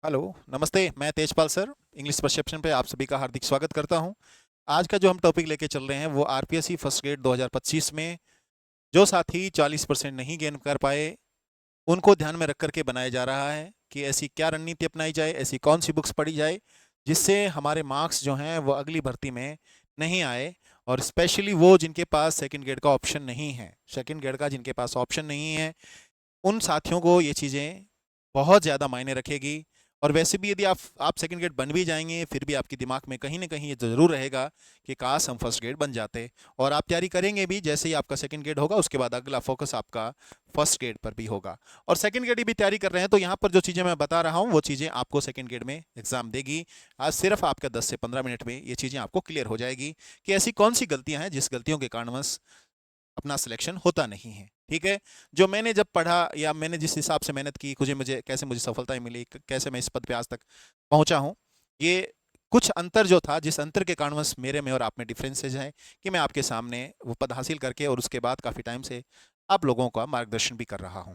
Hello, नमस्ते। मैं Tejpal sir, English perception पे आप सभी का हार्दिक स्वागत करता हूं। आज का जो हम टॉपिक लेके चल रहे हैं वो आरपीएससी फर्स्ट ग्रेड 2025 में जो साथी 40% नहीं गेन कर पाए उनको ध्यान में रख करके बनाया जा रहा है कि ऐसी क्या रणनीति अपनाई जाए, ऐसी कौन सी बुक्स पढ़ी जाए जिससे हमारे मार्क्स जो हैं वो अगली भर्ती में नहीं आए। और स्पेशली वो जिनके पास सेकंड ग्रेड का ऑप्शन नहीं है, सेकंड ग्रेड का जिनके पास ऑप्शन नहीं है, उन साथियों को ये चीज़ें बहुत ज़्यादा मायने रखेगी। और वैसे भी यदि आप सेकंड ग्रेड बन भी जाएंगे फिर भी आपके दिमाग में कहीं ना कहीं ये ज़रूर रहेगा कि काश हम फर्स्ट ग्रेड बन जाते। और आप तैयारी करेंगे भी, जैसे ही आपका सेकंड ग्रेड होगा उसके बाद अगला फोकस आपका फर्स्ट ग्रेड पर भी होगा। और सेकंड ग्रेड भी तैयारी कर रहे हैं तो यहाँ पर जो चीज़ें मैं बता रहा हूँ वो चीज़ें आपको सेकंड ग्रेड में एग्जाम देगी। आज सिर्फ आपका 10 से 15 मिनट में ये चीज़ें आपको क्लियर हो जाएगी कि ऐसी कौन सी गलतियाँ हैं जिस गलतियों के कारणवश अपना सिलेक्शन होता नहीं है। ठीक है, जो मैंने जब पढ़ा या मैंने जिस हिसाब से मेहनत की, मुझे कैसे मुझे सफलताएं मिली, कैसे मैं इस पद पे आज तक पहुंचा हूं, ये कुछ अंतर जो था, जिस अंतर के कारणवश मेरे में और आप में डिफरेंसेज हैं कि मैं आपके सामने वो पद हासिल करके और उसके बाद काफ़ी टाइम से आप लोगों का मार्गदर्शन भी कर रहा हूं।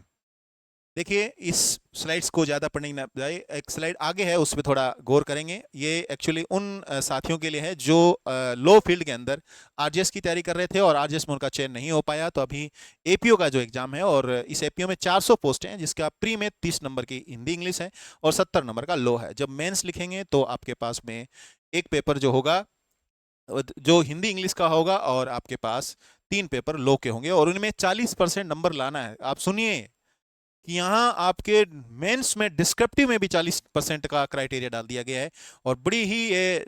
देखिए, इस स्लाइड्स को ज़्यादा पढ़ने की ना बजाय एक स्लाइड आगे है उस पर थोड़ा गौर करेंगे। ये एक्चुअली उन साथियों के लिए है जो लो फील्ड के अंदर आरजीएस की तैयारी कर रहे थे और आरजीएस में उनका चयन नहीं हो पाया। तो अभी एपीओ का जो एग्जाम है, और इस एपीओ में 400 पोस्ट हैं जिसका प्री में 30 नंबर की हिंदी इंग्लिश है और 70 नंबर का लो है। जब मेंस लिखेंगे तो आपके पास में एक पेपर जो होगा जो हिंदी इंग्लिश का होगा और आपके पास 3 पेपर लो के होंगे और उनमें 40% नंबर लाना है। आप सुनिए कि यहाँ आपके मेंस में डिस्क्रिप्टिव में भी 40% का क्राइटेरिया डाल दिया गया है। और बड़ी ही ये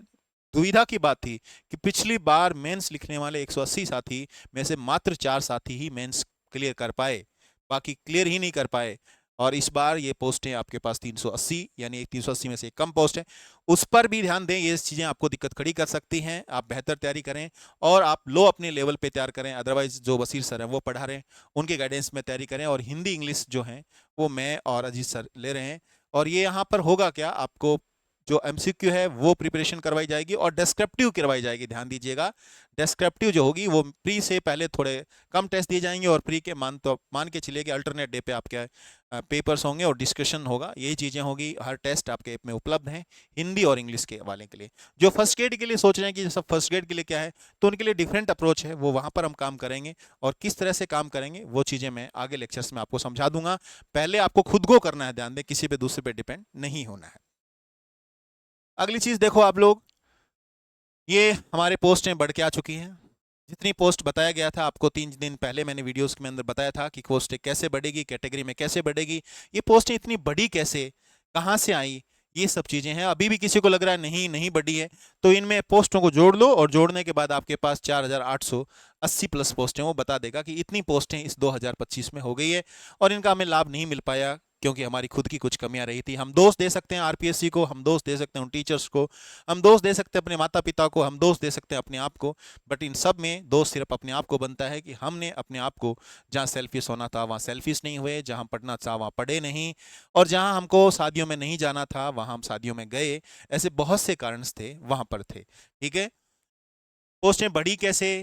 दुविधा की बात थी कि पिछली बार मेंस लिखने वाले 180 साथी में से मात्र 4 साथी ही मेंस क्लियर कर पाए, बाकी क्लियर ही नहीं कर पाए। और इस बार ये पोस्टें आपके पास 380, यानी 380 में से एक कम पोस्ट है। उस पर भी ध्यान दें, ये चीज़ें आपको दिक्कत खड़ी कर सकती हैं। आप बेहतर तैयारी करें और आप लो अपने लेवल पे तैयार करें। अदरवाइज जो वसीर सर हैं वो पढ़ा रहे हैं, उनके गाइडेंस में तैयारी करें। और हिंदी इंग्लिश जो है वो मैं और अजीत सर ले रहे हैं। और ये यहाँ पर होगा क्या, आपको जो एमसीक्यू है वो प्रिपरेशन करवाई जाएगी और डेस्क्रिप्टिव करवाई जाएगी। ध्यान दीजिएगा, डेस्क्रिप्टिव जो होगी वो प्री से पहले थोड़े कम टेस्ट दिए जाएंगे और प्री के मान के चलिए कि अल्टरनेट डे पे आपके पेपर्स होंगे और डिस्कशन होगा। यही चीज़ें होगी। हर टेस्ट आपके ऐप में उपलब्ध हैं हिंदी और इंग्लिश के वाले के लिए। जो फर्स्ट ग्रेड के लिए सोच रहे हैं कि सब फर्स्ट ग्रेड के लिए क्या है, तो उनके लिए डिफरेंट अप्रोच है, वो वहाँ पर हम काम करेंगे। और किस तरह से काम करेंगे वो चीज़ें मैं आगे लेक्चर्स में आपको समझा दूंगा। पहले आपको खुद को करना है, ध्यान दें, किसी पे दूसरे पे डिपेंड नहीं होना है। अगली चीज़ देखो आप लोग, ये हमारे पोस्टें बढ़ के आ चुकी हैं। जितनी पोस्ट बताया गया था आपको 3 दिन पहले, मैंने वीडियोस के अंदर बताया था कि पोस्टें कैसे बढ़ेगी, कैटेगरी में कैसे बढ़ेगी, ये पोस्टें इतनी बढ़ी कैसे, कहाँ से आई, ये सब चीज़ें हैं। अभी भी किसी को लग रहा है नहीं नहीं बढ़ी है, तो इनमें पोस्टों को जोड़ लो और जोड़ने के बाद आपके पास 4880 प्लस पोस्टें, वो बता देगा कि इतनी पोस्टें इस 2025 में हो गई है। और इनका हमें लाभ नहीं मिल पाया क्योंकि हमारी खुद की कुछ कमियां रही थी। हम दोष दे सकते हैं आरपीएससी को, हम दोष दे सकते हैं उन टीचर्स को, हम दोष दे सकते हैं अपने माता पिता को, हम दोष दे सकते हैं अपने आप को। बट इन सब में दोष सिर्फ अपने आप को बनता है कि हमने अपने आप को जहाँ सेल्फिश होना था वहाँ सेल्फिश नहीं हुए, जहाँ पढ़ना था वहाँ पढ़े नहीं, और जहाँ हमको शादियों में नहीं जाना था वहाँ हम शादियों में गए। ऐसे बहुत से कारण थे, वहाँ पर थे। ठीक है, पोस्टें बढ़ी कैसे,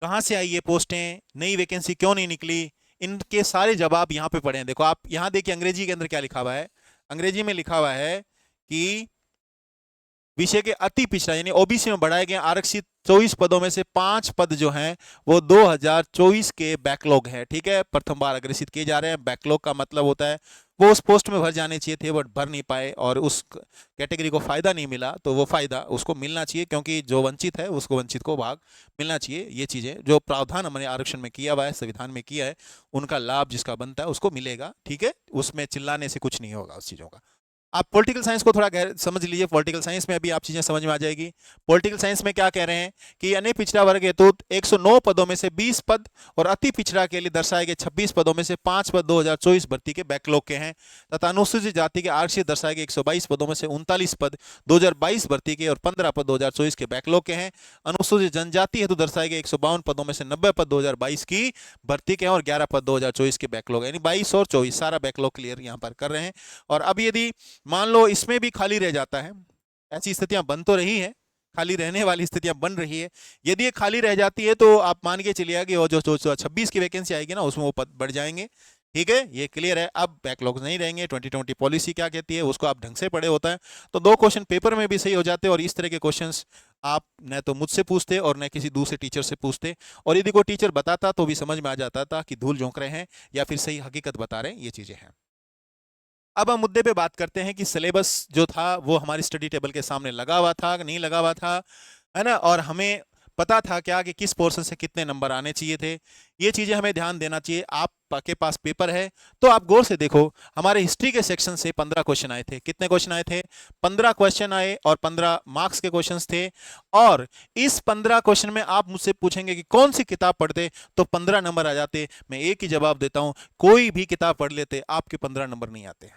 कहाँ से आई ये पोस्टें, नई वैकेंसी क्यों नहीं निकली, इनके सारे जवाब यहाँ पे पड़े हैं। देखो आप यहाँ देखिए अंग्रेजी के अंदर क्या लिखा हुआ है। अंग्रेजी में लिखा हुआ है कि विषय के अति पिछड़ा यानी ओबीसी में बढ़ाए गए आरक्षित 24 पदों में से 5 पद जो हैं वो 2024 के बैकलॉग हैं। ठीक है, प्रथम बार अग्रेसित किए जा रहे हैं। बैकलॉग का मतलब होता है वो उस पोस्ट में भर जाने चाहिए थे बट भर नहीं पाए और उस कैटेगरी को फायदा नहीं मिला, तो वो फायदा उसको मिलना चाहिए, क्योंकि जो वंचित है उसको वंचित को भाग मिलना चाहिए। ये चीज़ें जो प्रावधान हमने आरक्षण में किया हुआ है, संविधान में किया है, उनका लाभ जिसका बनता है उसको मिलेगा। ठीक है, उसमें चिल्लाने से कुछ नहीं होगा उस चीज़ों का। आप पॉलिटिकल साइंस को थोड़ा गहर समझ लीजिए। पॉलिटिकल साइंस में अभी आप चीजें समझ में आ जाएगी। पॉलिटिकल साइंस में क्या कह रहे हैं कि अन्य पिछड़ा वर्ग हेतु 109 पदों में से 20 पद और अति पिछड़ा के लिए दर्शाए गए 26 पदों में से 5 पद 2024 भर्ती के बैकलॉग के हैं, तथा अनुसूचित जाति के आरक्षित दर्शाए गए 122 पदों में से 39 पद 2022 भर्ती के और 15 पद 2024 के बैकलॉग के हैं। अनुसूचित जनजाति हेतु दर्शाए गए 152 पदों में से 90 पद 2022 की भर्ती के हैं और 11 पद 2024 के बैकलॉग, यानी 22 और 24 सारा बैकलॉग क्लियर यहाँ पर कर रहे हैं। और अब यदि मान लो इसमें भी खाली रह जाता है, ऐसी स्थितियां बन तो रही है, खाली रहने वाली स्थितियां बन रही है, यदि ये खाली रह जाती है तो आप मान के चलिए कि वो जो 26 की वैकेंसी आएगी ना उसमें वो पद बढ़ जाएंगे। ठीक है, ये क्लियर है। अब बैकलॉग्स नहीं रहेंगे। 2020 पॉलिसी क्या कहती है उसको आप ढंग से पढ़े होता है तो 2 क्वेश्चन पेपर में भी सही हो जाते और इस तरह के क्वेश्चंस आप न तो मुझसे पूछते और न किसी दूसरे टीचर से पूछते, और यदि कोई टीचर बताता तो भी समझ में आ जाता था कि धूल झोंक रहे हैं या फिर सही हकीकत बता रहे हैं, ये चीजें हैं। अब हम मुद्दे पे बात करते हैं कि सिलेबस जो था वो हमारी स्टडी टेबल के सामने लगा हुआ था कि नहीं लगा हुआ था, है ना, और हमें पता था क्या कि किस पोर्शन से कितने नंबर आने चाहिए थे। ये चीज़ें हमें ध्यान देना चाहिए। आपके पास पेपर है तो आप गौर से देखो, हमारे हिस्ट्री के सेक्शन से 15 क्वेश्चन आए थे। कितने क्वेश्चन आए थे? 15 क्वेश्चन आए और 15 मार्क्स के क्वेश्चंस थे। और इस 15 क्वेश्चन में आप मुझसे पूछेंगे कि कौन सी किताब पढ़ते, तो 15 नंबर आ जाते। मैं एक ही जवाब देता हूं, कोई भी किताब पढ़ लेते आपके 15 नंबर नहीं आते।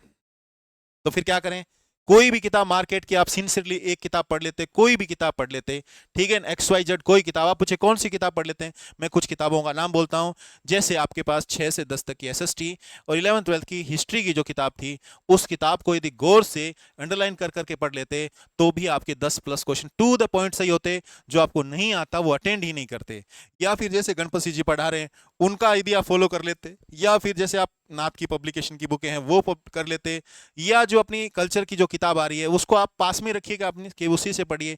तो फिर क्या करें? कोई भी किताब मार्केट की आप सिंसियरली एक किताब पढ़ लेते, कोई भी किताब पढ़ लेते, ठीक है, एक्स वाई जेड कोई किताब। आप पूछे कौन सी किताब पढ़ लेते हैं, मैं कुछ किताबों का नाम बोलता हूं। जैसे आपके पास 6 से 10 तक की एसएसटी और 11th-12th की हिस्ट्री की जो किताब थी, उस किताब को यदि गौर से अंडरलाइन कर करके पढ़ लेते तो भी आपके 10 plus question to the point सही होते। जो आपको नहीं आता वो अटेंड ही नहीं करते। या फिर जैसे गणपति जी पढ़ा रहे हैं उनका यदि आप फॉलो कर लेते, या फिर जैसे आप नाथ की पब्लिकेशन की बुकें हैं वो कर लेते, या जो अपनी कल्चर की जो किताब आ रही है उसको आप पास में रखिएगा अपनी कि उसी से पढ़िए।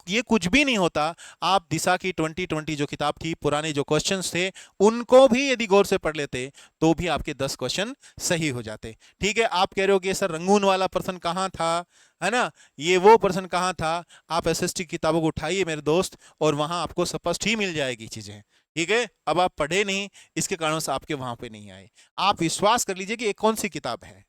ये कुछ भी नहीं होता। आप दिशा की 2020 जो किताब थी, पुराने जो क्वेश्चंस थे उनको भी यदि गौर से पढ़ लेते तो भी आपके 10 क्वेश्चन सही हो जाते। ठीक है, आप कह रहे हो कि सर रंगून वाला पर्सन कहाँ था, है ना, ये वो पर्सन कहाँ था। आप एसएसटी किताबों को उठाइए मेरे दोस्त, और वहां आपको स्पष्ट ही मिल जाएगी चीजें। ठीक है, अब आप पढ़े नहीं, इसके कारण से आपके वहां पे नहीं आए। आप विश्वास कर लीजिए कि एक कौन सी किताब है,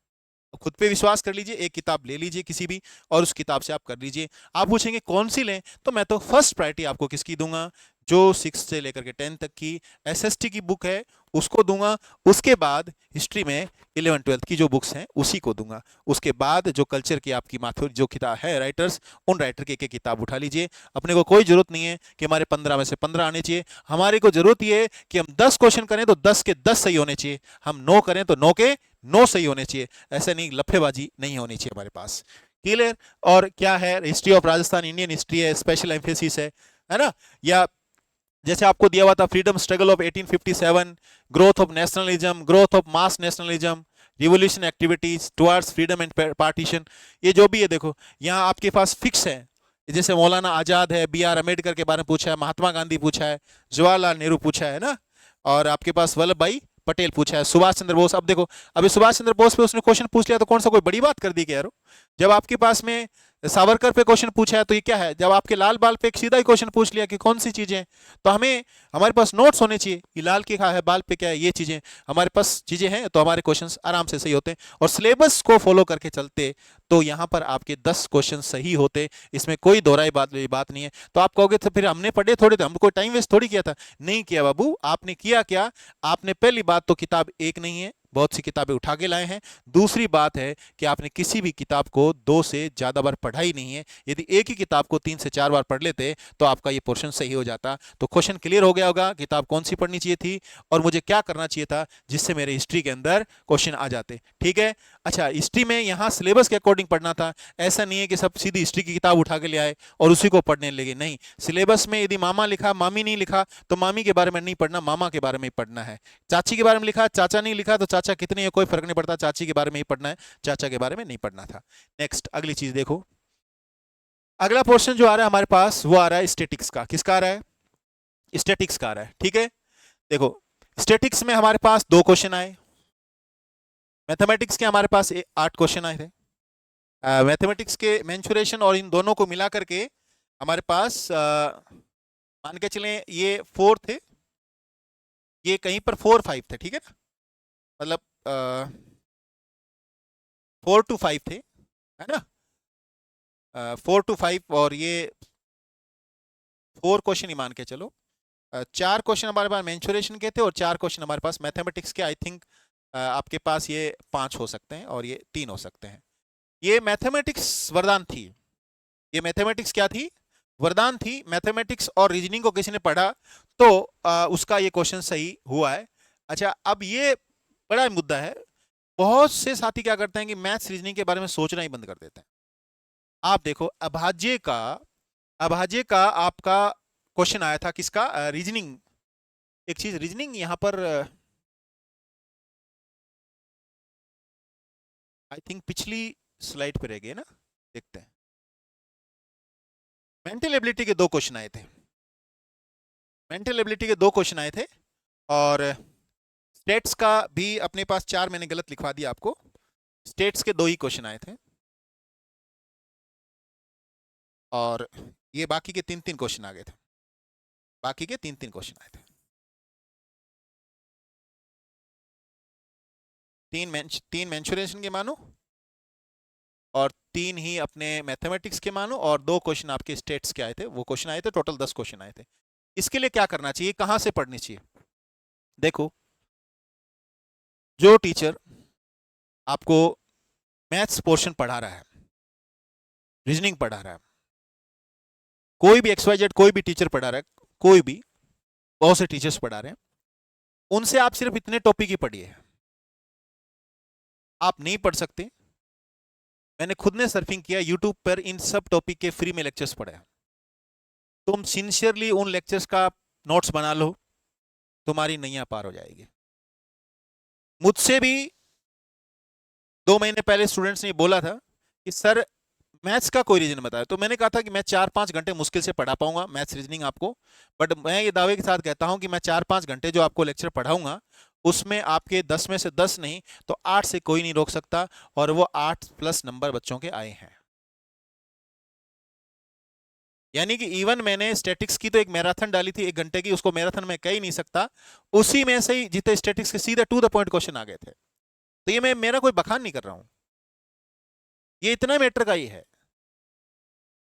खुद पे विश्वास कर लीजिए, एक किताब ले लीजिए किसी भी और उस किताब से आप कर लीजिए। आप पूछेंगे कौन सी लें, तो मैं तो फर्स्ट प्रायोरिटी आपको किसकी दूंगा, जो 6 से लेकर के 10 तक की एसएसटी की बुक है उसको दूंगा। उसके बाद हिस्ट्री में 11-12 की जो बुक्स हैं उसी को दूंगा। उसके बाद जो कल्चर की आपकी माथुर जो किताब है राइटर्स, उन राइटर की एक एक किताब उठा लीजिए। अपने को कोई जरूरत नहीं है कि हमारे 15 में से 15 आने चाहिए। हमारे को जरूरत ये है कि हम 10 क्वेश्चन करें तो 10 के 10 सही होने चाहिए, हम 9 करें तो 9 के 9 सही होने चाहिए। ऐसे नहीं, लफेबाजी नहीं होनी चाहिए हमारे पास। क्लियर? और क्या है, history of Rajasthan Indian history है, स्पेशल एम्फेसिस है ना, या जैसे आपको दिया हुआ था freedom struggle of 1857, growth of nationalism, growth of mass nationalism, revolution activities towards freedom and partition, ये जो भी है देखो यहाँ आपके पास फिक्स है। जैसे मौलाना आजाद है, बी आर अम्बेडकर के बारे में पूछा है, महात्मा गांधी पूछा है, जवाहरलाल नेहरू पूछा है ना, और आपके पास वल्लभ भाई पटेल पूछा है, सुभाष चंद्र बोस। अब देखो, अभी सुभाष चंद्र बोस पे उसने क्वेश्चन पूछ लिया तो कौन सा कोई बड़ी बात कर दी क्या यार? जब आपके पास में सावरकर पे क्वेश्चन पूछा है तो ये क्या है, जब आपके लाल बाल पे एक सीधा ही क्वेश्चन पूछ लिया कि कौन सी चीजें, तो हमें हमारे पास नोट्स होने चाहिए कि लाल क्या है, बाल पे क्या है, ये चीजें हमारे पास चीजें हैं तो हमारे क्वेश्चंस आराम से सही होते हैं। और सिलेबस को फॉलो करके चलते तो यहाँ पर आपके 10 क्वेश्चन सही होते, इसमें कोई दोहराई बात नहीं है। तो आप कहोगे तो फिर हमने पढ़े थोड़े थे, हमको कोई टाइम वेस्ट थोड़ी किया था। नहीं किया बाबू, आपने किया क्या, आपने पहली बात तो किताब एक नहीं है, बहुत सी किताबें उठा के लाए हैं। दूसरी बात है कि आपने किसी भी किताब को 2 से ज्यादा बार पढ़ा ही नहीं है। यदि एक ही किताब को 3 से 4 बार पढ़ लेते तो आपका ये पोर्शन सही हो जाता। तो क्वेश्चन क्लियर हो गया होगा, किताब कौन सी पढ़नी चाहिए थी और मुझे क्या करना चाहिए था जिससे मेरे हिस्ट्री के अंदर क्वेश्चन आ जाते। ठीक है, अच्छा, हिस्ट्री में यहाँ सिलेबस के अकॉर्डिंग पढ़ना था। ऐसा नहीं है कि सब सीधी हिस्ट्री की किताब उठा के ले आए और उसी को पढ़ने लगे। नहीं, सिलेबस में यदि मामा लिखा मामी नहीं लिखा तो मामी के बारे में नहीं पढ़ना, मामा के बारे में ही पढ़ना है। चाची के बारे में लिखा चाचा नहीं लिखा तो चाचा कितने है कोई फर्क नहीं पड़ता, चाची के बारे में ही पढ़ना है, चाचा के बारे में नहीं पढ़ना था। नेक्स्ट, अगली चीज देखो, अगला पोर्शन जो आ रहा है हमारे पास वो आ रहा है स्टैटिक्स का। किसका आ रहा है? स्टैटिक्स का आ रहा है। ठीक है, देखो स्टैटिक्स में हमारे पास 2 क्वेश्चन आए, मैथमेटिक्स के हमारे पास 8 क्वेश्चन आए थे। मैथमेटिक्स के मेंसुरेशन और इन दोनों को मिला करके हमारे पास मान के चलें ये 4 थे, ये कहीं पर 4-5 थे। ठीक है ना, मतलब 4 to 5 थे, है ना, 4 to 5, और ये 4 क्वेश्चन ही मान के चलो। 4 क्वेश्चन हमारे पास मेंसुरेशन के थे और 4 क्वेश्चन हमारे पास मैथमेटिक्स के। आई थिंक आपके पास ये 5 हो सकते हैं और ये 3 हो सकते हैं। ये मैथमेटिक्स वरदान थी, ये मैथमेटिक्स क्या थी? वरदान थी। मैथमेटिक्स और रीजनिंग को किसी ने पढ़ा तो उसका ये क्वेश्चन सही हुआ है। अच्छा, अब ये बड़ा मुद्दा है, बहुत से साथी क्या करते हैं कि मैथ्स रीजनिंग के बारे में सोचना ही बंद कर देते हैं। आप देखो, अभाज्य का आपका क्वेश्चन आया था, किसका? रीजनिंग। एक चीज रीजनिंग यहाँ पर आई थिंक पिछली स्लाइड पे रह गए ना, देखते हैं। मेंटल एबिलिटी के 2 क्वेश्चन आए थे, मेंटल एबिलिटी के 2 क्वेश्चन आए थे, और स्टेट्स का भी अपने पास 4 मैंने गलत लिखवा दिया आपको। स्टेट्स के 2 ही क्वेश्चन आए थे, और ये बाकी के 3-3 क्वेश्चन आ गए थे, बाकी के 3-3 क्वेश्चन आए थे। 3 मेंसुरेशन के मानो, और 3 ही अपने मैथमेटिक्स के मानो, और 2 क्वेश्चन आपके स्टेट्स के आए थे। वो क्वेश्चन आए थे, टोटल 10 क्वेश्चन आए थे। इसके लिए क्या करना चाहिए, कहां से पढ़नी चाहिए? देखो, जो टीचर आपको मैथ्स पोर्शन पढ़ा रहा है, रीजनिंग पढ़ा रहा है, कोई भी XYZ कोई भी टीचर पढ़ा रहा है, कोई भी, बहुत से टीचर्स पढ़ा रहे हैं, उनसे आप सिर्फ इतने टॉपिक ही पढ़िए, आप नहीं पढ़ सकते। मैंने खुद ने सर्फिंग किया यूट्यूब पर, इन सब टॉपिक के फ्री में लेक्चर्स पढ़े। तुम सिंसियरली उन लेक्चर्स का नोट्स बना लो, तुम्हारी नैया पार हो जाएगी। मुझसे भी 2 महीने पहले स्टूडेंट्स ने बोला था कि सर मैथ्स का कोई रीजन बताया, तो मैंने कहा था कि मैं 4-5 घंटे मुश्किल से पढ़ा पाऊंगा मैथ्स रीजनिंग आपको, बट मैं ये दावे के साथ कहता हूं कि मैं 4-5 घंटे जो आपको लेक्चर पढ़ाऊंगा, उसमें आपके 10 में से 10 नहीं तो 8 से कोई नहीं रोक सकता, और वो 8+ नंबर बच्चों के आए हैं। यानी कि इवन मैंने स्टैटिक्स की तो एक मैराथन डाली थी 1 घंटे की, उसको मैराथन में कह ही नहीं सकता, उसी में से ही जितने स्टैटिक्स के सीधे टू द पॉइंट क्वेश्चन आ गए थे। तो ये मैं मेरा कोई बखान नहीं कर रहा हूं, ये इतना मैटर का ही है,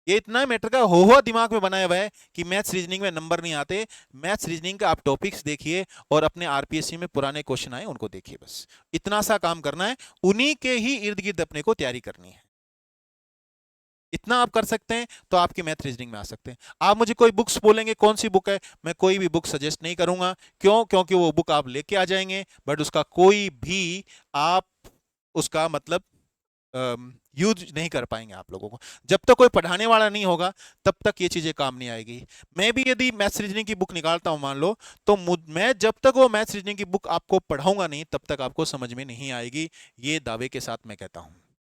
ये इतना मैटर का हो हुआ दिमाग में बनाया हुआ है कि मैथ्स रीजनिंग में नंबर नहीं आते। मैथ्स रीजनिंग का आप टॉपिक्स देखिए, और अपने आरपीएससी में पुराने क्वेश्चन आए उनको देखिए, बस इतना सा काम करना है, उन्हीं के ही इर्द गिर्द अपने को तैयारी करनी है। इतना आप कर सकते हैं तो आपके मैथ रीजनिंग में आ सकते हैं। आप मुझे कोई बुक्स बोलेंगे कौन सी बुक है, मैं कोई भी बुक सजेस्ट नहीं करूंगा। क्यों? क्योंकि वो बुक आप लेके आ जाएंगे, बट उसका कोई भी आप उसका मतलब यूज नहीं कर पाएंगे आप लोगों को। जब तक कोई पढ़ाने वाला नहीं होगा तब तक ये चीजें काम नहीं आएगी। मैं भी यदि मैथ्स रीजनिंग की बुक निकालता हूं मान लो, तो मैं जब तक वो मैथ्स रीजनिंग की बुक आपको पढ़ाऊंगा नहीं तब तक आपको समझ में नहीं आएगी। ये दावे के साथ मैं कहता हूं,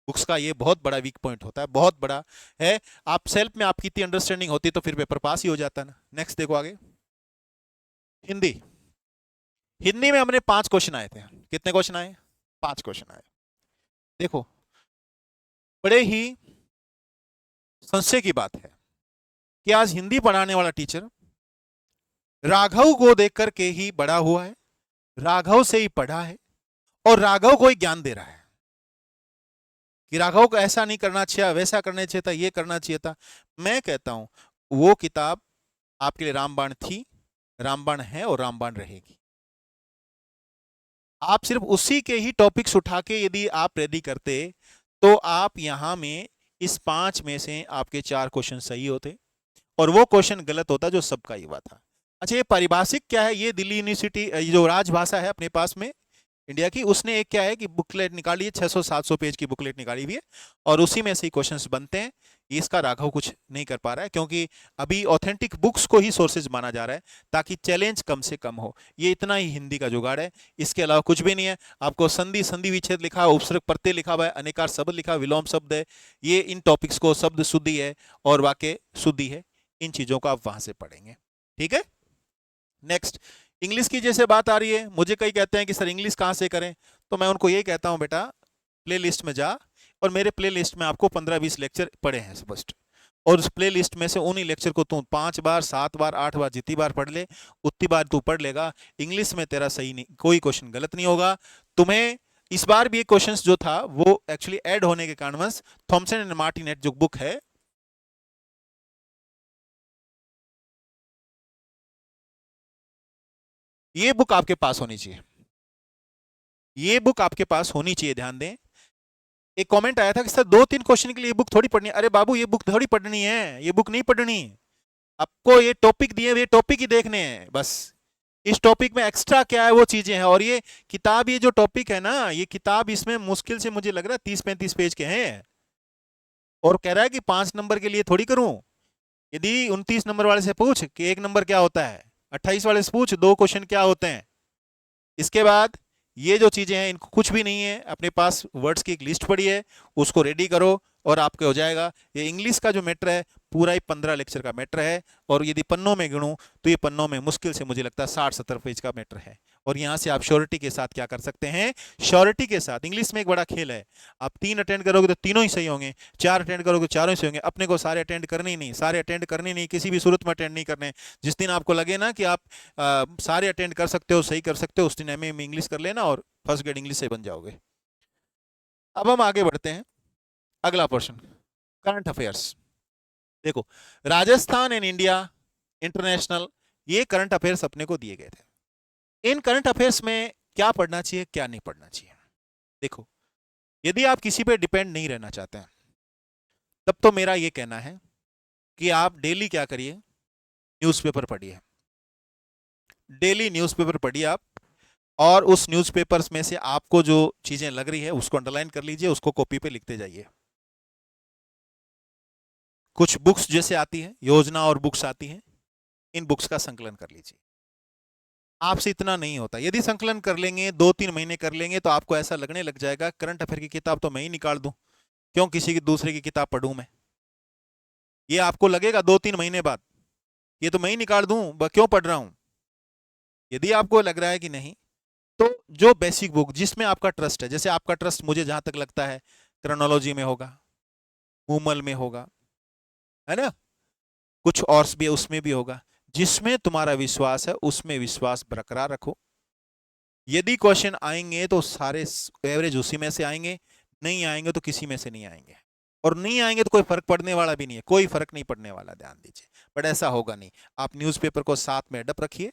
बुक्स का ये बहुत बड़ा वीक पॉइंट होता है, बहुत बड़ा है। आप सेल्फ में आपकी इतनी अंडरस्टैंडिंग होती तो फिर पेपर पास ही हो जाता ना। नेक्स्ट देखो आगे, हिंदी। हिंदी में हमने 5 क्वेश्चन आए थे। कितने क्वेश्चन आए? 5 क्वेश्चन आए। देखो, बड़े ही संशय की बात है कि आज हिंदी पढ़ाने वाला टीचर राघव को देख करके ही बड़ा हुआ है, राघव से ही पढ़ा है, और राघव को ही ज्ञान दे रहा है कि राघव को ऐसा नहीं करना चाहिए, वैसा करना चाहिए था, ये करना चाहिए था। मैं कहता हूं वो किताब आपके लिए रामबाण थी, रामबाण है, और रामबाण रहेगी। आप सिर्फ उसी के ही टॉपिक्स उठा के यदि आप रेडी करते तो आप यहां में इस 5 में से आपके 4 क्वेश्चन सही होते, और वो क्वेश्चन गलत होता जो सबका ही हुआ था। अच्छा, ये पारिभाषिक क्या है? ये दिल्ली यूनिवर्सिटी जो राजभाषा है अपने पास में इंडिया की, उसने एक क्या है कि बुकलेट निकाली है, 600-700 पेज की बुकलेट निकाली हुई है, और उसी में से ही क्वेश्चंस बनते हैं। इसका राघव कुछ नहीं कर पा रहा है, क्योंकि अभी ऑथेंटिक बुक्स को ही सोर्सेज माना जा रहा है ताकि चैलेंज कम से कम हो। ये इतना ही हिंदी का जुगाड़ है, इसके अलावा कुछ भी नहीं है। आपको संधि, संधि विच्छेद लिखा है, उपसर्ग प्रत्यय लिखा हुआ है, अनेकार शब्द लिखा, विलोम शब्द है, ये इन टॉपिक्स को शब्द शुद्धि है और वाक्य शुद्धि है, इन चीजों को आप वहां से पढ़ेंगे। ठीक है, नेक्स्ट इंग्लिश की जैसे बात आ रही है, मुझे कई कहते हैं कि सर इंग्लिश कहाँ से करें, तो मैं उनको यही कहता हूं बेटा प्ले लिस्ट में जा, और मेरे प्ले लिस्ट में आपको 15-20 लेक्चर पड़े हैं स्पष्ट, और उस प्ले लिस्ट में से उन्हीं लेक्चर को तू 5 बार 7 बार 8 बार जितनी बार पढ़ ले उतनी बार तू पढ़ लेगा। इंग्लिश में तेरा सही नहीं, कोई क्वेश्चन गलत नहीं होगा। तुम्हें इस बार भी एक क्वेश्चन जो था वो एक्चुअली ऐड होने के कारणवश थॉमसन एंड मार्टिनेट जो बुक है, ये बुक आपके पास होनी चाहिए, ये बुक आपके पास होनी चाहिए, ध्यान दें। एक कमेंट आया था कि सर 2-3 क्वेश्चन के लिए बुक थोड़ी पढ़नी है। अरे बाबू, ये बुक थोड़ी पढ़नी है, ये बुक नहीं पढ़नी। आपको ये टॉपिक दिए, ये टॉपिक ही देखने हैं बस। इस टॉपिक में एक्स्ट्रा क्या है वो चीजें हैं, और ये किताब, ये जो टॉपिक है ना, ये किताब इसमें मुश्किल से मुझे लग रहा है 30-35 पेज के हैं, और कह रहा है कि 5 नंबर के लिए थोड़ी करूं। यदि 29 नंबर वाले से पूछ कि 1 नंबर क्या होता है, 28 वाले से पूछ 2 क्वेश्चन क्या होते हैं, इसके बाद ये जो चीजें हैं इनको कुछ भी नहीं है, अपने पास वर्ड्स की एक लिस्ट पड़ी है, उसको रेडी करो और आपके हो जाएगा। ये इंग्लिश का जो मैटर है पूरा ही 15 लेक्चर का मैटर है, और यदि पन्नों में गिनूं तो ये पन्नों में मुश्किल से मुझे लगता है 60-70 पेज का मैटर है। और यहां से आप श्योरिटी के साथ क्या कर सकते हैं, श्योरिटी के साथ इंग्लिश में एक बड़ा खेल है, आप 3 अटेंड करोगे तो तीनों ही सही होंगे, 4 अटेंड करोगे तो चारों ही सही होंगे। अपने को सारे अटेंड करने ही नहीं, सारे अटेंड करने नहीं, किसी भी सूरत में अटेंड नहीं करने। जिस दिन आपको लगे ना कि आप सारे अटेंड कर सकते हो, सही कर सकते हो, उस दिन एमए में इंग्लिश कर लेना और फर्स्ट ग्रेड इंग्लिश से बन जाओगे। अब हम आगे बढ़ते हैं, अगला पोर्शन करंट अफेयर्स। देखो, राजस्थान एंड इंडिया इंटरनेशनल, ये करंट अफेयर्स अपने को दिए गए थे। इन करंट अफेयर्स में क्या पढ़ना चाहिए, क्या नहीं पढ़ना चाहिए। देखो, यदि आप किसी पे डिपेंड नहीं रहना चाहते हैं, तब तो मेरा ये कहना है कि आप डेली क्या करिए, न्यूज़पेपर पढ़िए। डेली न्यूज़पेपर पढ़िए आप, और उस न्यूज़पेपर्स में से आपको जो चीजें लग रही है उसको अंडरलाइन कर लीजिए, उसको कॉपी पे लिखते जाइए। कुछ बुक्स जैसे आती है, योजना और बुक्स आती हैं, इन बुक्स का संकलन कर लीजिए। आपसे इतना नहीं होता, यदि संकलन कर लेंगे, 2-3 महीने कर लेंगे, तो आपको ऐसा लगने लग जाएगा करंट अफेयर की किताब तो मैं ही निकाल दूं, क्यों किसी की दूसरे की किताब पढ़ूं मैं। ये आपको लगेगा 2-3 महीने बाद, ये तो मैं ही निकाल दूं, क्यों पढ़ रहा हूं। यदि आपको लग रहा है कि नहीं, तो जो बेसिक बुक जिसमें आपका ट्रस्ट है, जैसे आपका ट्रस्ट मुझे जहां तक लगता है क्रॉनोलॉजी में होगा, मूमल में होगा, है ना, कुछ और भी उसमें भी होगा, जिसमें तुम्हारा विश्वास है उसमें विश्वास बरकरार रखो। यदि क्वेश्चन आएंगे तो सारे एवरेज उसी में से आएंगे, नहीं आएंगे तो किसी में से नहीं आएंगे, और नहीं आएंगे तो कोई फर्क पड़ने वाला भी नहीं है, कोई फर्क नहीं पड़ने वाला, ध्यान दीजिए। बट ऐसा होगा नहीं, आप न्यूज़पेपर को साथ में अडप रखिए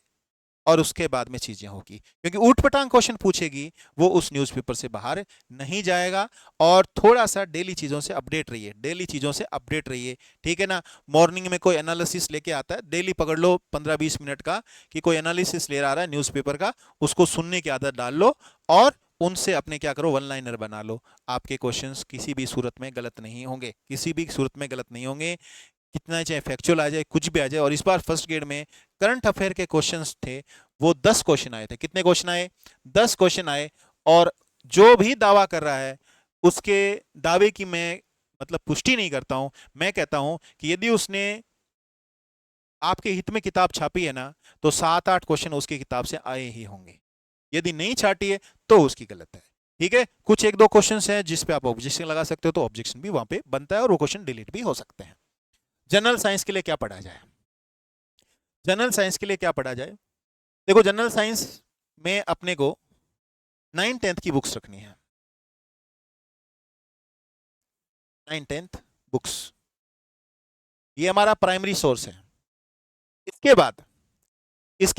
और उसके बाद में चीजें होगी, क्योंकि ऊटपटांग क्वेश्चन पूछेगी वो उस न्यूज़पेपर से बाहर नहीं जाएगा। और थोड़ा सा डेली चीजों से अपडेट रहिए, डेली चीजों से अपडेट रहिए, ठीक है ना। मॉर्निंग में कोई एनालिसिस लेके आता है, डेली पकड़ लो 15-20 मिनट का, कि कोई एनालिसिस ले रहा है न्यूज़पेपर का, उसको सुनने की आदत डाल लो और उनसे अपने क्या करो, वन लाइनर बना लो। आपके क्वेश्चंस किसी भी सूरत में गलत नहीं होंगे, किसी भी सूरत में गलत नहीं होंगे, कितना चाहे फैक्चुअल आ जाए, कुछ भी आ जाए। और इस बार फर्स्ट ग्रेड में करंट अफेयर के क्वेश्चंस थे वो 10 क्वेश्चन आए थे। कितने क्वेश्चन आए, 10 क्वेश्चन आए। और जो भी दावा कर रहा है उसके दावे की मैं मतलब पुष्टि नहीं करता हूं, मैं कहता हूं कि यदि उसने आपके हित में किताब छापी है ना, तो 7-8 क्वेश्चन उसकी किताब से आए ही होंगे। यदि नहीं छाटी है तो उसकी गलत है, ठीक है। कुछ 1-2 क्वेश्चन हैं जिस पे आप ऑब्जेक्शन लगा सकते हो, तो ऑब्जेक्शन भी वहां पे बनता है और वो क्वेश्चन डिलीट भी हो सकते हैं। जनरल साइंस के लिए क्या पढ़ा जाए, जनरल साइंस के लिए क्या पढ़ा जाए। देखो, जनरल साइंस में अपने को 9th-10th की बुक्स रखनी है, 9th-10th बुक्स, ये हमारा प्राइमरी सोर्स है। इसके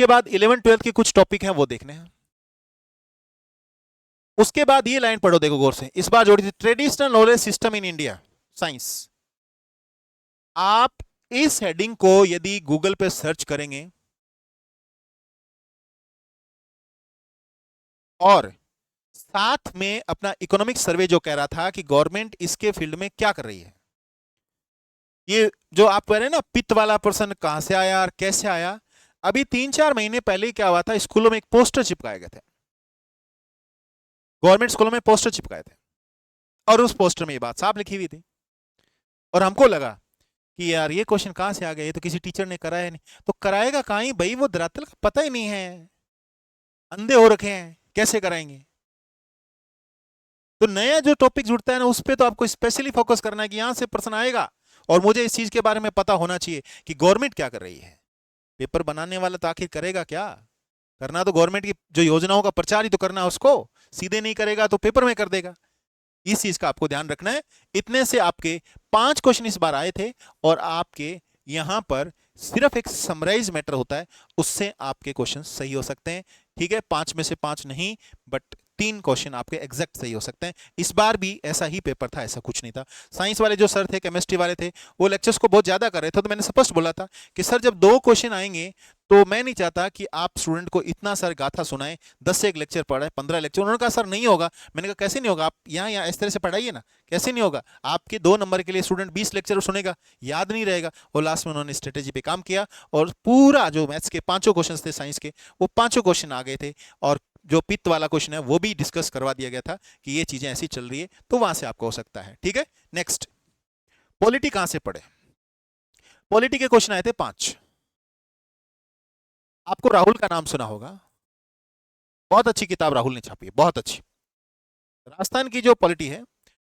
बाद 11th-12th के कुछ टॉपिक हैं वो देखने हैं। उसके बाद ये लाइन पढ़ो, देखो गौर से, इस बार जोड़ी थी, traditional knowledge system in India science. आप इस हेडिंग को यदि गूगल पे सर्च करेंगे और साथ में अपना इकोनॉमिक सर्वे जो कह रहा था कि गवर्नमेंट इसके फील्ड में क्या कर रही है, ये जो आप कह रहे हैं ना पित्त वाला पर्सन कहां से आया और कैसे आया, अभी 3-4 महीने पहले क्या हुआ था, स्कूलों में एक पोस्टर चिपकाए गए थे, गवर्नमेंट स्कूलों में पोस्टर चिपकाए थे, और उस पोस्टर में ये बात साफ लिखी हुई थी। और हमको लगा कि यार ये क्वेश्चन कहां से आ गया, ये तो किसी टीचर ने कराया नहीं, तो कराएगा कहां ही भाई, वो धरातल का पता ही नहीं है, अंधे हो रखे हैं, कैसे कराएंगे। तो नया जो टॉपिक जुड़ता है ना, उस पर तो आपको स्पेशली फोकस करना है कि यहां से प्रश्न आएगा, और मुझे इस चीज के बारे में पता होना चाहिए कि गवर्नमेंट क्या कर रही है। पेपर बनाने वाला तो आखिर करेगा क्या, करना तो गवर्नमेंट की जो योजनाओं का प्रचार ही तो करना है, उसको सीधे नहीं करेगा तो पेपर में कर देगा। इस चीज का आपको ध्यान रखना है। इतने से आपके 5 क्वेश्चन इस बार आए थे, और आपके यहां पर सिर्फ एक समराइज मैटर होता है, उससे आपके क्वेश्चन सही हो सकते हैं, ठीक है। 5 में से 5 नहीं, बट 3 क्वेश्चन आपके एग्जैक्ट सही हो सकते हैं। इस बार भी ऐसा ही पेपर था, ऐसा कुछ नहीं था। साइंस वाले जो सर थे, केमिस्ट्री वाले थे, वो लेक्चर्स को बहुत ज्यादा कर रहे थे, तो मैंने स्पष्ट बोला था कि सर जब 2 क्वेश्चन आएंगे तो मैं नहीं चाहता कि आप स्टूडेंट को इतना सर गाथा सुनाएं, 10 से 1 लेक्चर पढ़ाए, 15 लेक्चर। उन्होंने कहा सर नहीं होगा। मैंने कहा कैसे नहीं होगा, आप यहाँ इस तरह से पढ़ाइए ना, कैसे नहीं होगा। आपके 2 नंबर के लिए स्टूडेंट 20 लेक्चर सुनेगा, याद नहीं रहेगा। और लास्ट में उन्होंने स्ट्रेटेजी पे काम किया, और पूरा जो मैथ्स के 5 क्वेश्चन थे साइंस के, वो 5 क्वेश्चन आ गए थे, और जो पित्त वाला क्वेश्चन है वो भी डिस्कस करवा दिया गया था कि ये चीजें ऐसी चल रही है, तो वहां से आपको हो सकता है। ठीक है, नेक्स्ट, पॉलिटी कहां से पढ़े? पॉलिटी के क्वेश्चन आए थे 5। आपको राहुल का नाम सुना होगा, बहुत अच्छी किताब राहुल ने छापी है, बहुत अच्छी। राजस्थान की जो पॉलिटी है,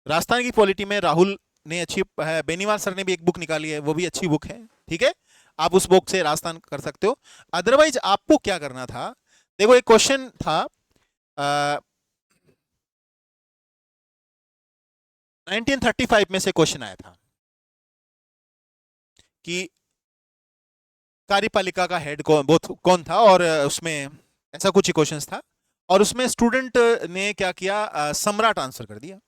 राजस्थान की पॉलिटी में राहुल ने अच्छी है, बेनीवाल सर ने भी एक बुक निकाली है, वो भी अच्छी बुक है। ठीक है, आप उस बुक से राजस्थान कर सकते हो। अदरवाइज आपको क्या करना था, देखो एक क्वेश्चन था 1935 में से क्वेश्चन आया था कि कार्यपालिका का हेड कौन था, और उसमें ऐसा कुछ ही क्वेश्चन था, और उसमें स्टूडेंट ने क्या किया, सम्राट आंसर कर दिया,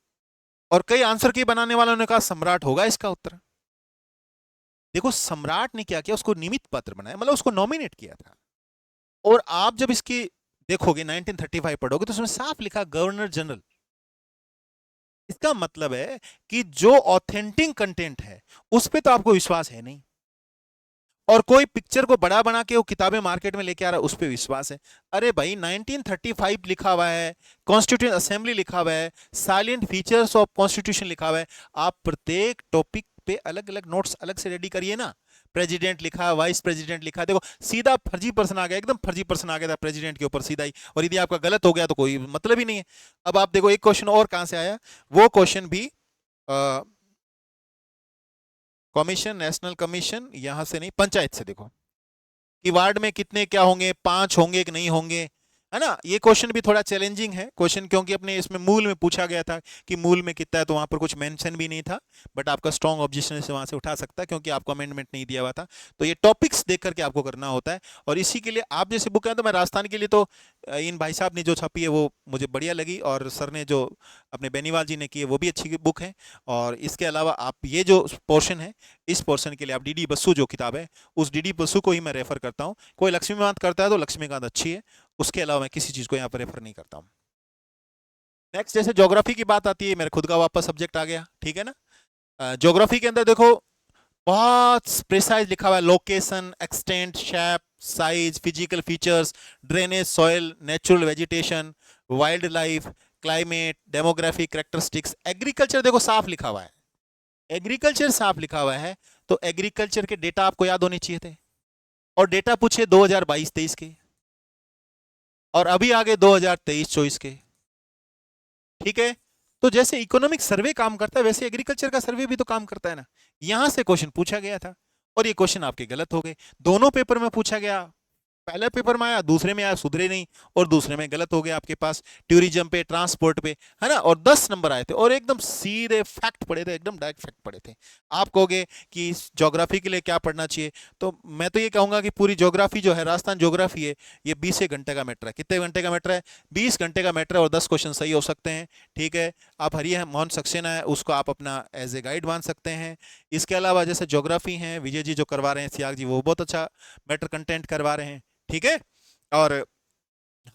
और कई आंसर की बनाने वालों ने कहा सम्राट होगा इसका उत्तर। देखो सम्राट ने क्या किया, उसको निमित्त पत्र बनाया, मतलब उसको नॉमिनेट किया था। और आप जब इसकी देखोगे 1935 पढ़ोगे तो उसमें साफ लिखा गवर्नर जनरल। इसका मतलब है कि जो ऑथेंटिक कंटेंट है उस पर तो आपको विश्वास है नहीं, और कोई पिक्चर को बड़ा बना के वो किताबें मार्केट में लेके आ रहा है उस पर विश्वास है। अरे भाई 1935 लिखा हुआ है, कॉन्स्टिट्यूशन असेंबली लिखा हुआ है, साइलेंट फीचर्स ऑफ कॉन्स्टिट्यूशन लिखा हुआ है। आप प्रत्येक टॉपिक पे अलग अलग नोट्स अलग से रेडी करिए ना। प्रेसिडेंट लिखा, वाइस प्रेसिडेंट लिखा, देखो सीधा फर्जी पर्सन आ गया, एकदम फर्जी पर्सन आ गया था प्रेसिडेंट के ऊपर सीधा ही, और यदि आपका गलत हो गया तो कोई मतलब ही नहीं है। अब आप देखो एक क्वेश्चन और कहां से आया, वो क्वेश्चन भी कमीशन, नेशनल कमीशन, यहां से नहीं, पंचायत से। देखो कि वार्ड में कितने क्या होंगे, 5 होंगे कि नहीं होंगे, है ना। ये क्वेश्चन भी थोड़ा चैलेंजिंग है क्वेश्चन, क्योंकि अपने इसमें मूल में पूछा गया था कि मूल में कितना है, तो वहां पर कुछ मेंशन भी नहीं था, बट आपका स्ट्रॉन्ग ऑब्जेक्शन से वहां से उठा सकता है क्योंकि आपको अमेंडमेंट नहीं दिया हुआ था। तो ये टॉपिक्स देख करके आपको करना होता है, और इसी के लिए आप जैसे बुक है, तो मैं राजस्थान के लिए तो इन भाई साहब ने जो छपी है वो मुझे बढ़िया लगी, और सर ने जो अपने बेनीवाल जी ने की है वो भी अच्छी बुक है। और इसके अलावा आप ये जो पोर्शन है, इस पोर्शन के लिए आप डीडी बसु जो किताब है, उस डीडी बसु को ही मैं रेफर करता हूँ। कोई लक्ष्मीकांत करता है तो लक्ष्मीकांत अच्छी है, उसके अलावा मैं किसी चीज को यहाँ पर रेफर नहीं करता हूँ। नेक्स्ट, जैसे ज्योग्राफी की बात आती है, मेरा खुद का वापस सब्जेक्ट आ गया, ठीक है ना। ज्योग्राफी के अंदर देखो बहुत प्रिसाइज लिखा हुआ है, location, extent, shape, size, physical features, drainage, soil, natural vegetation, wild life, climate, demography, characteristics. Agriculture देखो साफ लिखा हुआ है, एग्रीकल्चर साफ लिखा हुआ है, तो एग्रीकल्चर के डेटा आपको याद होने चाहिए थे, और डेटा पूछे 2022-23 के, और अभी आगे 2023-24 के। ठीक है, तो जैसे इकोनॉमिक सर्वे काम करता है वैसे एग्रीकल्चर का सर्वे भी तो काम करता है ना। यहां से क्वेश्चन पूछा गया था, और ये क्वेश्चन आपके गलत हो गए। दोनों पेपर में पूछा गया, पहले पेपर में आया, दूसरे में आया, सुधरे नहीं, और दूसरे में गलत हो गया आपके पास, टूरिज्म पे, ट्रांसपोर्ट पे, है ना। और 10 नंबर आए थे, और एकदम सीधे फैक्ट पढ़े थे, एकदम डायरेक्ट फैक्ट पढ़े थे। आप कहोगे कि ज्योग्राफी के लिए क्या पढ़ना चाहिए, तो मैं तो ये कहूंगा कि पूरी ज्योग्राफी जो है, राजस्थान ज्योग्राफी है, ये 20 घंटे का मैटर है। कितने घंटे का मैटर है? 20 घंटे का मैटर है, और 10 क्वेश्चन सही हो सकते हैं। ठीक है, आप हरिया मोहन सक्सेना है, उसको आप अपना एज ए गाइड मान सकते हैं। इसके अलावा जैसे ज्योग्राफी है, विजय जी जो करवा रहे हैं, सियाग जी, वो बहुत अच्छा मैटर कंटेंट करवा रहे हैं। ठीक है, और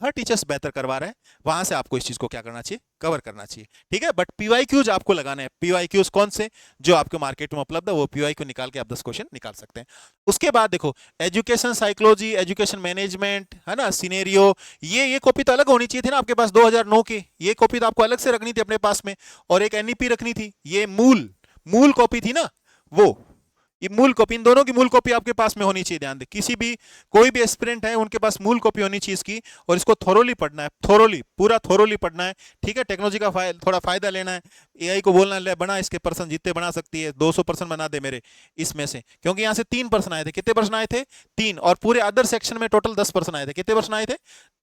हर टीचर्स बेहतर करवा रहे हैं, वहां से आपको इस चीज को क्या करना चाहिए, कवर करना चाहिए। ठीक है, बट पीवाईक्यूज आपको लगाना है। पीवाईक्यूज कौन से? जो आपके मार्केट में उपलब्ध है, वो पीवाईक्यू निकाल के आप 10 क्वेश्चन निकाल सकते हैं। उसके बाद देखो एजुकेशन साइकोलॉजी, एजुकेशन मैनेजमेंट, है ना, सिनेरियो, ये कॉपी तो अलग होनी चाहिए थी ना आपके पास 2009 की, ये कॉपी तो आपको अलग से रखनी थी अपने पास में, और एक एनईपी रखनी थी, ये मूल मूल कॉपी थी ना वो। ये मूल कॉपी, इन दोनों की मूल कॉपी आपके पास में होनी चाहिए। ध्यान दे, किसी भी कोई भी एस्पिरेंट है उनके पास मूल कॉपी होनी चाहिए इसकी, और इसको थोरोली पढ़ना है, थोरोली, पूरा थोरोली पढ़ना है। ठीक है, टेक्नोलॉजी का थोड़ा फायदा लेना है। एआई को बोलना ले बना इसके पर्सन जितने बना सकती है, 200% बना दे मेरे इसमें से, क्योंकि यहाँ से 3 पर्सन आए थे। कितने पर्सन आए थे? 3, और पूरे अदर सेक्शन में टोटल 10 पर्सन आए थे। कितने पर्सन आए थे?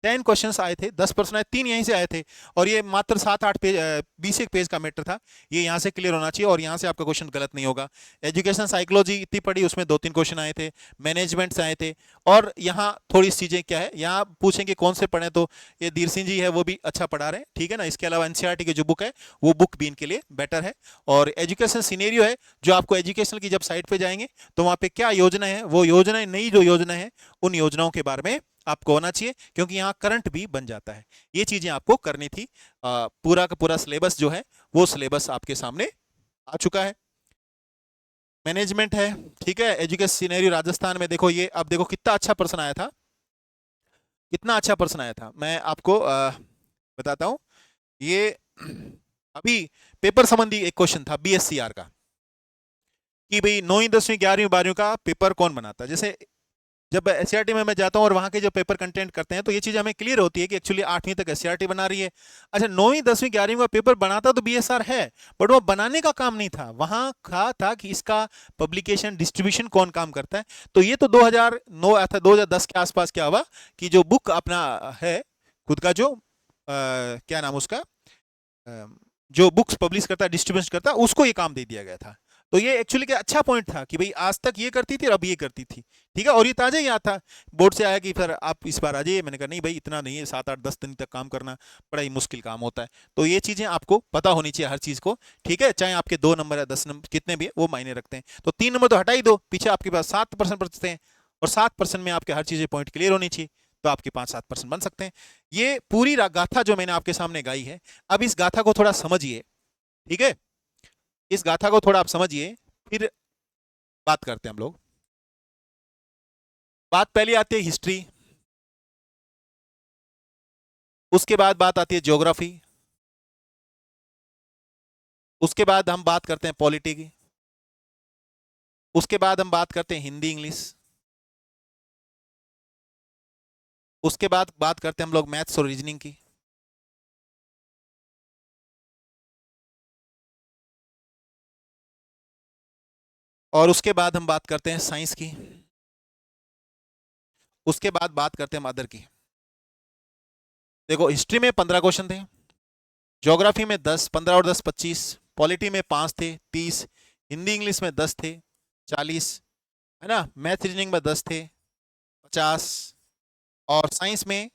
10 क्वेश्चंस आए थे, 10 पर्सन आए, 3 यहीं से आए थे, और ये मात्र 7-8 पेज, 20 पेज का मैटर था। ये यहाँ से क्लियर होना चाहिए, और यहाँ से आपका क्वेश्चन गलत नहीं होगा। एजुकेशन साइकोलॉजी इतनी पढ़ी, उसमें 2-3 क्वेश्चन आए थे, मैनेजमेंट से आए थे, और यहाँ थोड़ी चीजें क्या है, यहाँ पूछेंगे कौन से पढ़े, तो ये धीर सिंह जी है, वो भी अच्छा पढ़ा रहे हैं। ठीक है ना, इसके अलावा एनसीईआरटी की जो बुक है वो बुक भी इनके लिए बेटर है। और एजुकेशन सिनेरियो है, जो आपको एजुकेशन की जब साइट पे जाएंगे तो वहां पे क्या योजना है, वो योजनाएं, नई जो योजना है, उन योजनाओं के बारे में आपको होना चाहिए, क्योंकि यहाँ करंट भी बन जाता है। ये चीजें आपको करनी थी। पूरा का पूरा सिलेबस जो है वो सिलेबस आपके सामने आ चुका है। मैनेजमेंट है, ठीक है, एजुकेशन सिनेरियो राजस्थान में देखो, ये अब देखो कितना अच्छा पर्सन आया था। कितना अच्छा प्रश्न आया था, मैं आपको बताता हूँ। ये अभी पेपर संबंधी एक क्वेश्चन था बीएससीआर का, कि भाई 9वीं 10वीं 11वीं 12वीं का पेपर कौन बनाता है। जैसे जब एससीईआरटी में मैं जाता हूँ और वहाँ के जो पेपर कंटेंट करते हैं तो ये चीज़ हमें क्लियर होती है कि एक्चुअली 8वीं तक एससीईआरटी बना रही है। अच्छा, 9वीं 10वीं 11वीं का पेपर बनाता तो बीएसआर है, बट वो बनाने का काम नहीं था, वहाँ कहा था कि इसका पब्लिकेशन डिस्ट्रीब्यूशन कौन काम करता है। तो ये तो 2009 अथा 2010 के आसपास क्या हुआ कि जो बुक अपना है खुद का, जो क्या नाम उसका, जो बुक्स पब्लिश करता है डिस्ट्रीब्यूशन करता है, उसको ये काम दे दिया गया था। तो ये एक्चुअली क्या अच्छा पॉइंट था कि भाई आज तक ये करती थी और अब ये करती थी, ठीक है। और ये ताजा ही याद था, बोर्ड से आया कि फिर आप इस बार आ जाइए। मैंने कहा नहीं भाई, इतना नहीं है, 7 8 10 दिन तक काम करना बड़ा ही मुश्किल काम होता है। तो ये चीज़ें आपको पता होनी चाहिए हर चीज़ को, ठीक है। चाहे आपके 2 नंबर या 10 नंबर कितने भी है, वो मायने रखते हैं। तो 3 नंबर तो हटा ही दो, पीछे आपके पास 7% बचते हैं, और 7% में आपके हर चीज़ें पॉइंट क्लियर होनी चाहिए, तो आपके 5 7% बन सकते हैं। ये पूरी गाथा जो मैंने आपके सामने गाई है, अब इस गाथा को थोड़ा समझिए, ठीक है। इस गाथा को थोड़ा आप समझिए, फिर बात करते हैं हम लोग। बात पहले आती है हिस्ट्री, उसके बाद बात आती है ज्योग्राफी, उसके बाद हम बात करते हैं पॉलिटी की, उसके बाद हम बात करते हैं हिंदी इंग्लिश, उसके बाद बात करते हैं हम लोग मैथ्स और रीजनिंग की, और उसके बाद हम बात करते हैं साइंस की, उसके बाद बात करते हैं मदर की। देखो, हिस्ट्री में 15 क्वेश्चन थे, ज्योग्राफी में 10, 15 और 10 25, पॉलिटी में 5 थे 30, हिंदी इंग्लिश में 10 थे 40, है ना, मैथ रीजनिंग में 10 थे 50, और साइंस में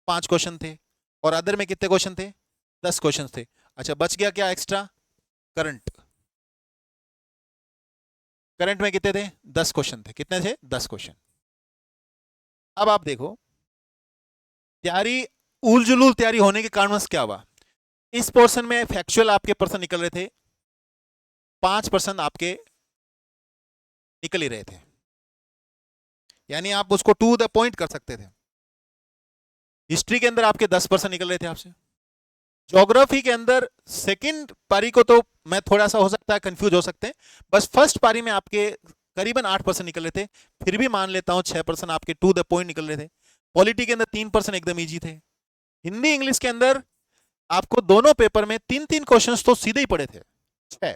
5 क्वेश्चन थे, और अदर में कितने क्वेश्चन थे, 10 क्वेश्चन थे। अच्छा, बच गया क्या एक्स्ट्रा, करंट। करंट में कितने थे, 10 क्वेश्चन थे। कितने थे, 10 क्वेश्चन। अब आप देखो, तैयारी उल जुलूल तैयारी होने के कारण क्या हुआ, इस पोर्शन में फैक्चुअल आपके पर्सन निकल रहे थे, 5% आपके निकल ही रहे थे, यानी आप उसको टू द पॉइंट कर सकते थे। हिस्ट्री के अंदर आपके 10% निकल रहे थे आपसे। ज्योग्राफी के अंदर सेकंड पारी को तो मैं थोड़ा सा हो सकता है कंफ्यूज हो सकते हैं, बस फर्स्ट पारी में आपके करीबन 8% निकल रहे थे, फिर भी मान लेता हूं 6% आपके टू द पॉइंट निकल रहे थे। पॉलिटी के अंदर 3% एकदम इजी थे। हिंदी इंग्लिश के अंदर आपको दोनों पेपर में 3 3 क्वेश्चंस तो सीधे ही पड़े थे, 6।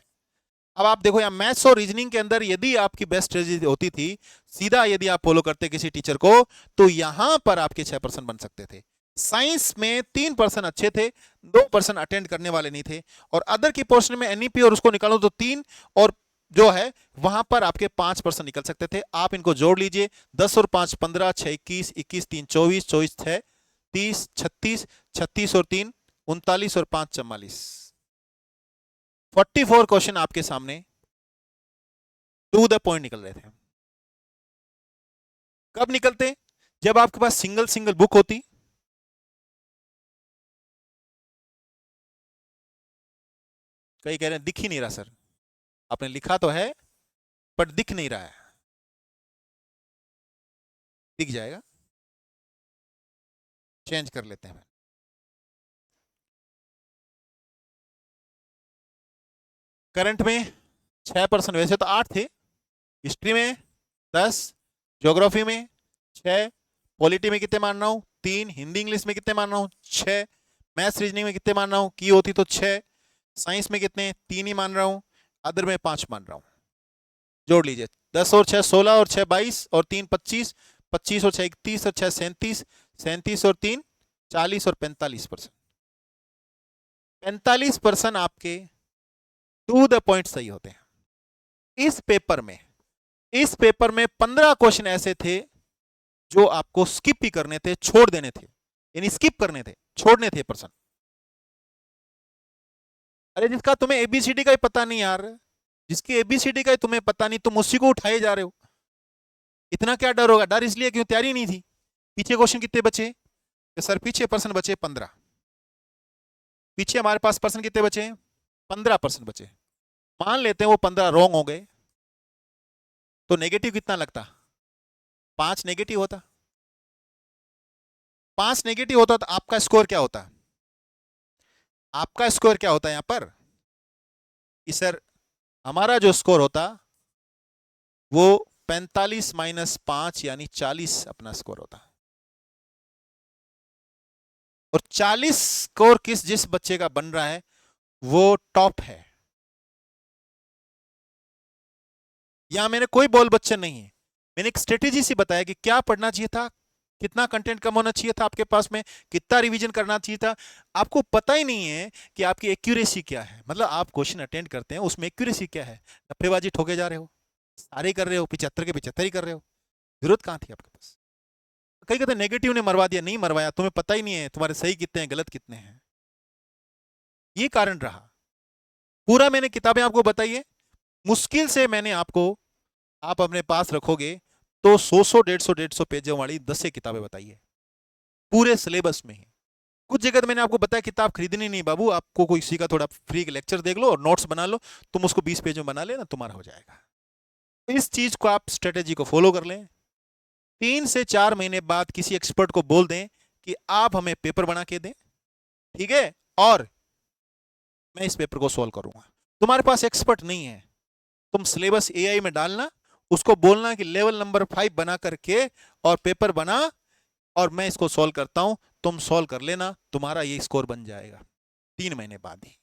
अब आप देखो, यहाँ मैथ्स और रीजनिंग के अंदर यदि आपकी बेस्ट स्ट्रेटेजी होती थी, सीधा यदि आप फॉलो करते किसी टीचर को, तो यहां पर आपके 6% बन सकते थे। साइंस में 3% अच्छे थे, 2% अटेंड करने वाले नहीं थे, और अदर की पोर्शन में एनईपी और उसको निकालो तो 3, और जो है वहां पर आपके 5% निकल सकते थे। आप इनको जोड़ लीजिए, 10 और 5 15, 6 21, 21 3 24, 24 6 30, 36, 36 और 3 39, और 5 44, 44 क्वेश्चन आपके सामने टू द पॉइंट निकल रहे थे। कब निकलते, जब आपके पास सिंगल सिंगल बुक होती। कई कह रहे हैं दिख ही नहीं रहा सर, आपने लिखा तो है बट दिख नहीं रहा है। दिख जाएगा, चेंज कर लेते हैं। करंट में 6%, वैसे तो 8 थे। हिस्ट्री में 10, ज्योग्राफी में 6, पॉलिटी में कितने मान रहा हूं, 3, हिंदी इंग्लिश में कितने मान रहा हूं, 6, मैथ्स रीजनिंग में कितने मान रहा हूं, की होती तो 6, साइंस में कितने, 3 ही मान रहा हूं, अदर में 5 मान रहा हूं। जोड़ लीजिए, 10 और 6 16, और 6 22, और 3 25, 25 और 6 31, और 6 37, 37 और 3 40, और 45%। 45% आपके टू द पॉइंट सही होते हैं। इस पेपर में 15 क्वेश्चन ऐसे थे जो आपको स्किप ही करने थे, छोड़ देने थे, यानी स्किप करने थे, छोड़ने थे पर्सन। अरे जिसका तुम्हें एबीसीडी का ही पता नहीं यार, जिसकी एबीसीडी का ही तुम्हें पता नहीं, तुम उसी को उठाए जा रहे हो। इतना क्या डर होगा, डर इसलिए क्यों, तैयारी नहीं थी। पीछे क्वेश्चन कितने बचे, कि सर पीछे पर्सन बचे 15, पीछे हमारे पास पर्सन कितने बचे, 15% बचे। मान लेते हैं वो 15 रॉन्ग हो गए, तो नेगेटिव कितना लगता, 5 नेगेटिव होता। 5 नेगेटिव होता तो आपका स्कोर क्या होता? आपका स्कोर क्या होता यहां पर कि सर हमारा जो स्कोर होता वो 45 माइनस 5 यानी 40 अपना स्कोर होता। और 40 स्कोर जिस बच्चे का बन रहा है वो टॉप है। यहां मैंने कोई बॉल बच्चन नहीं है, मैंने एक स्ट्रेटेजी सी बताया कि क्या पढ़ना चाहिए था, कितना कंटेंट कम होना चाहिए था आपके पास में, कितना रिवीजन करना चाहिए था। आपको पता ही नहीं है कि आपकी एक्यूरेसी क्या है, मतलब आप क्वेश्चन अटेंड करते हैं उसमें एक्यूरेसी क्या है, नफ्फेबाजी ठोके जा रहे हो, सारे कर रहे हो, 75 के 75 ही कर रहे हो, जरूरत कहां थी आपके पास। कई कहते नेगेटिव ने मरवा दिया, नहीं मरवाया, तुम्हें पता ही नहीं है तुम्हारे सही कितने हैं गलत कितने हैं, ये कारण रहा। पूरा मैंने किताबें आपको बताई है, मुश्किल से मैंने आपको, आप अपने पास रखोगे तो 100 150 पेजों वाली 10 किताबें बताई है पूरे सिलेबस में ही। कुछ जगह तो मैंने आपको बताया किताब खरीदनी नहीं बाबू, आपको कोई किसी का थोड़ा फ्री लेक्चर देख लो और नोट्स बना लो, तुम उसको 20 पेज में बना लेना, तुम्हारा हो जाएगा। इस चीज को आप स्ट्रेटेजी को फॉलो कर लें, 3 से 4 महीने बाद किसी एक्सपर्ट को बोल दें कि आप हमें पेपर बना के दें, ठीक है, और मैं इस पेपर को सॉल्व करूंगा। तुम्हारे पास एक्सपर्ट नहीं है, तुम सिलेबस एआई में डालना, उसको बोलना कि लेवल नंबर 5 बना करके और पेपर बना और मैं इसको सॉल्व करता हूं, तुम सॉल्व कर लेना, तुम्हारा ये स्कोर बन जाएगा 3 महीने बाद ही।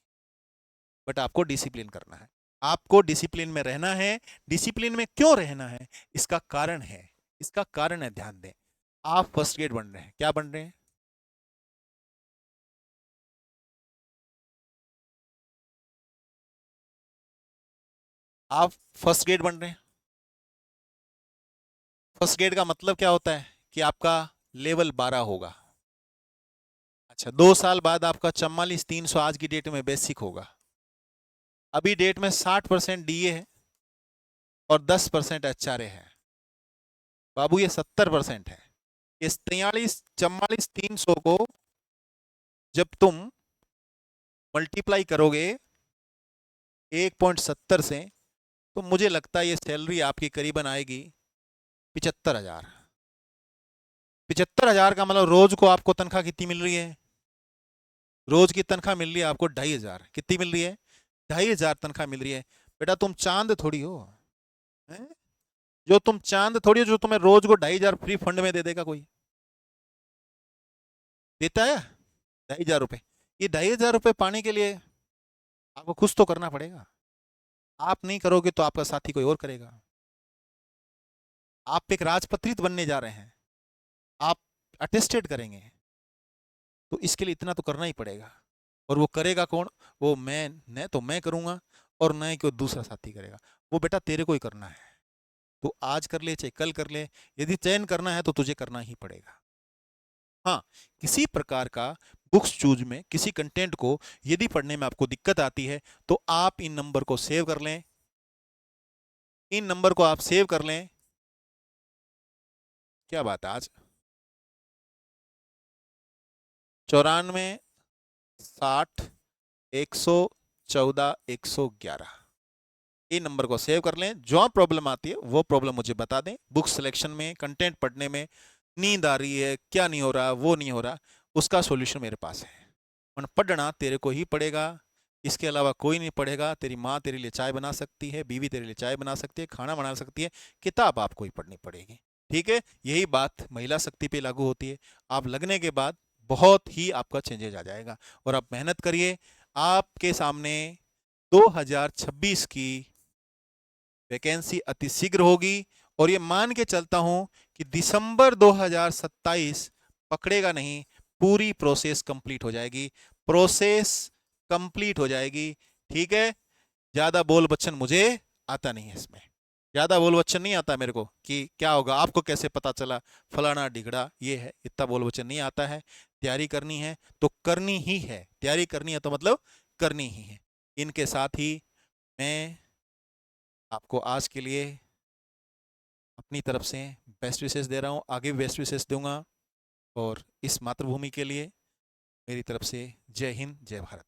बट आपको डिसिप्लिन करना है, आपको डिसिप्लिन में रहना है। डिसिप्लिन में क्यों रहना है, इसका कारण है, इसका कारण है, ध्यान दें। आप फर्स्ट ग्रेड बन रहे हैं, क्या बन रहे हैं? आप फर्स्ट ग्रेड बन रहे हैं। फर्स्ट ग्रेड का मतलब क्या होता है कि आपका लेवल 12 होगा। अच्छा, 2 साल बाद आपका 44 300 आज की डेट में बेसिक होगा। अभी डेट में 60% डीए है और 10% एचआरए है। बाबू ये 70% है। इस 44 को जब तुम मल्टीप्लाई करोगे 1.70 से, तो मुझे लगता है ये सैलरी आपकी करीबन आएगी 75,000। 75,000 का मतलब रोज को आपको तनख्वाह कितनी मिल रही है? रोज की तनख्वाह मिल रही है आपको 2,500। कितनी मिल रही है? 2,500 तनख्वाह मिल रही है। बेटा तुम चांद थोड़ी हो, हैं? जो तुम चांद थोड़ी हो जो तुम्हें रोज को 2,500 फ्री फंड में दे देगा कोई? देता है 2,500 रुपए? ये 2,500 रुपए पाने के लिए आपको कुछ तो करना पड़ेगा। आप नहीं करोगे तो आपका साथी कोई और करेगा। आप एक राजपत्रित बनने जा रहे हैं, आप अटेस्टेड करेंगे, तो इसके लिए इतना तो करना ही पड़ेगा। और वो करेगा कौन? वो मैं, न तो मैं करूंगा और न ही कोई दूसरा साथी करेगा। वो बेटा तेरे को ही करना है, तो आज कर ले चाहे कल कर ले, यदि चयन करना है तो तुझे करना ही पड़ेगा। हाँ, किसी प्रकार का बुक्स चूज में किसी कंटेंट को यदि पढ़ने में आपको दिक्कत आती है तो आप इन नंबर को सेव कर लें, इन नंबर को आप सेव कर लें। क्या बात है आज? 94 60 114 111, इन नंबर को सेव कर लें। जो प्रॉब्लम आती है वो प्रॉब्लम मुझे बता दें। बुक सिलेक्शन में, कंटेंट पढ़ने में नींद आ रही है, क्या नहीं हो रहा, वो नहीं हो रहा, उसका सॉल्यूशन मेरे पास है। और पढ़ना तेरे को ही पड़ेगा, इसके अलावा कोई नहीं पढ़ेगा। तेरी माँ तेरे लिए चाय बना सकती है, बीवी तेरे लिए चाय बना सकती है, खाना बना सकती है, किताब आपको ही पढ़नी पड़ेगी। ठीक है, यही बात महिला शक्ति पे लागू होती है। आप लगने के बाद बहुत ही आपका चेंजेज आ जाएगा। और आप मेहनत करिए, आपके सामने 2026 की वैकेंसी अति शीघ्र होगी। और ये मान के चलता हूं कि दिसंबर 2027 पकड़ेगा नहीं, पूरी प्रोसेस कंप्लीट हो जाएगी, प्रोसेस कंप्लीट हो जाएगी। ठीक है, ज्यादा बोल बच्चन मुझे आता नहीं है, इसमें ज्यादा बोल बच्चन नहीं आता मेरे को कि क्या होगा, आपको कैसे पता चला, फलाना ढिगड़ा ये है, इतना बोल बच्चन नहीं आता है। तैयारी करनी है तो करनी ही है, तैयारी करनी है तो मतलब करनी ही है। इनके साथ ही मैं आपको आज के लिए अपनी तरफ से बेस्ट विशेष दे रहा हूँ, आगे भी बेस्ट विशेष दूंगा। और इस मातृभूमि के लिए मेरी तरफ से जय हिंद, जय भारत।